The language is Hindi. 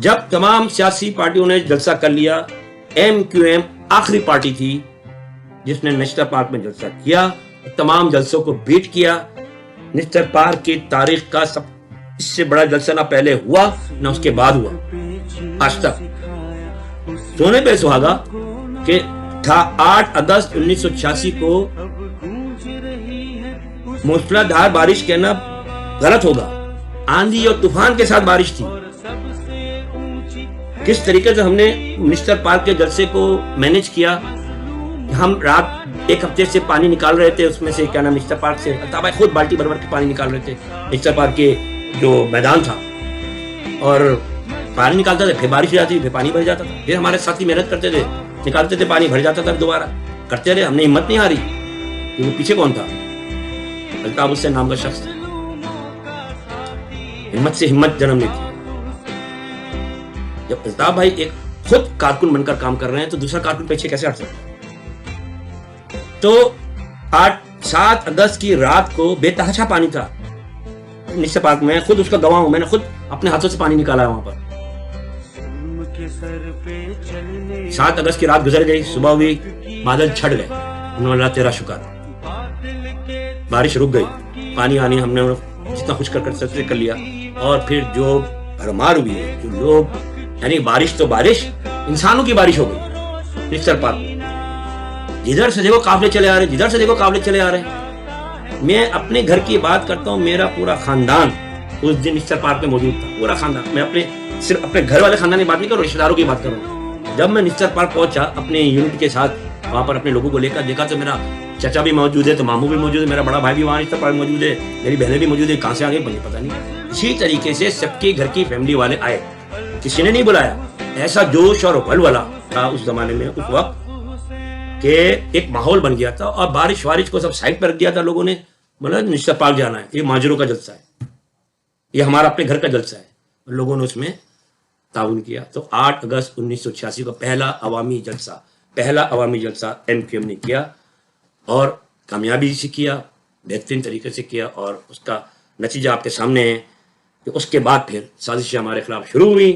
जब तमाम सियासी पार्टियों ने जलसा कर लिया, MQM आखिरी पार्टी थी जिसने नेशनल पार्क में जलसा किया, तमाम जलसों को बीट किया। नेशनल पार्क की तारीख का सब इससे बड़ा जलसा ना पहले हुआ ना उसके बाद हुआ आज तक। सोने पे सुहागा कि था 8 अगस्त 1986 को मूसलाधार बारिश कहना गलत होगा। आंधी और तूफान के साथ बारिश थी। किस तरीके से हमने मिस्टर पार्क के जलसे को मैनेज किया। हम रात एक हफ्ते से पानी निकाल रहे थे, उसमें से क्या नाम मिस्टर पार्क से भाई खुद बाल्टी भर भर के पानी निकाल रहे थे मिस्टर पार्क के जो मैदान था, और पानी निकालते थे, फिर बारिश हो जाती, फिर पानी भर जाता था, फिर हमारे साथी मेहनत करते थे, निकालते थे, पानी भर जाता था, दोबारा करते रहे। हमने हिम्मत नहीं हारी। क्योंकि पीछे कौन था? अल्ताफ हुसैन नाम का शख्स था। हिम्मत से हिम्मत जन्म लेती। जब अल्ताफ भाई एक खुद कारकुन बनकर काम कर रहे हैं तो दूसरा कारकुन पीछे कैसे हट सकता है? तो 7 अगस्त की रात को बेतहाशा पानी था निश्चय पार्क में। खुद उसका गवाह हूं, मैंने खुद अपने हाथों से पानी निकाला है वहां पर। 7 अगस्त की रात गुजर गई, सुबह हुई, बादल छट गए। उन्होंने तेरा शुक्र, बारिश रुक गई, पानी आनी हमने जितना कुछ कर सकते कर लिया। और फिर जो भरमार हुई है, जो लोग, यानी बारिश तो बारिश, इंसानों की बारिश हो गई निश्चय पार्क में। जिधर से देखो काफले चले आ रहे, जिधर से देखो काफले चले आ रहे। मैं अपने घर की बात करता हूँ, मेरा पूरा खानदान उस दिन निश्चय पार्क में मौजूद था, पूरा खानदान। मैं सिर्फ अपने घर वाले खानदान की बात नहीं कर रहा हूँ, रिश्तेदारों की बात कर रहा हूँ। जब मैं निश्चय पार्क पहुंचा अपने यूनिट के साथ, वहां पर अपने लोगों को लेकर देखा तो मेरा चाचा भी मौजूद है, तो मामू भी मौजूद है, मेरा बड़ा भाई भी वहां निश्चय पार्क मौजूद है, मेरी बहनें भी मौजूद है। कहां से आ गई मुझे पता नहीं। इसी तरीके से सबके घर की फैमिली वाले आए, किसी ने नहीं बुलाया। ऐसा जोश और वलवला था उस जमाने में, उस वक्त के एक माहौल बन गया था। और बारिश वारिश को सब साइड पर रख दिया था लोगों ने। मतलब निश्चय पार्क जाना है, ये माजरों का जलसा है, ये हमारा अपने घर का जलसा है। लोगों ने उसमें ताउन किया। तो 8 अगस्त 1986 को पहला अवामी जलसा MQM ने किया, और कामयाबी से किया, बेहतरीन तरीके से किया। और उसका नतीजा आपके सामने है कि उसके बाद फिर साजिशें हमारे खिलाफ शुरू हुई।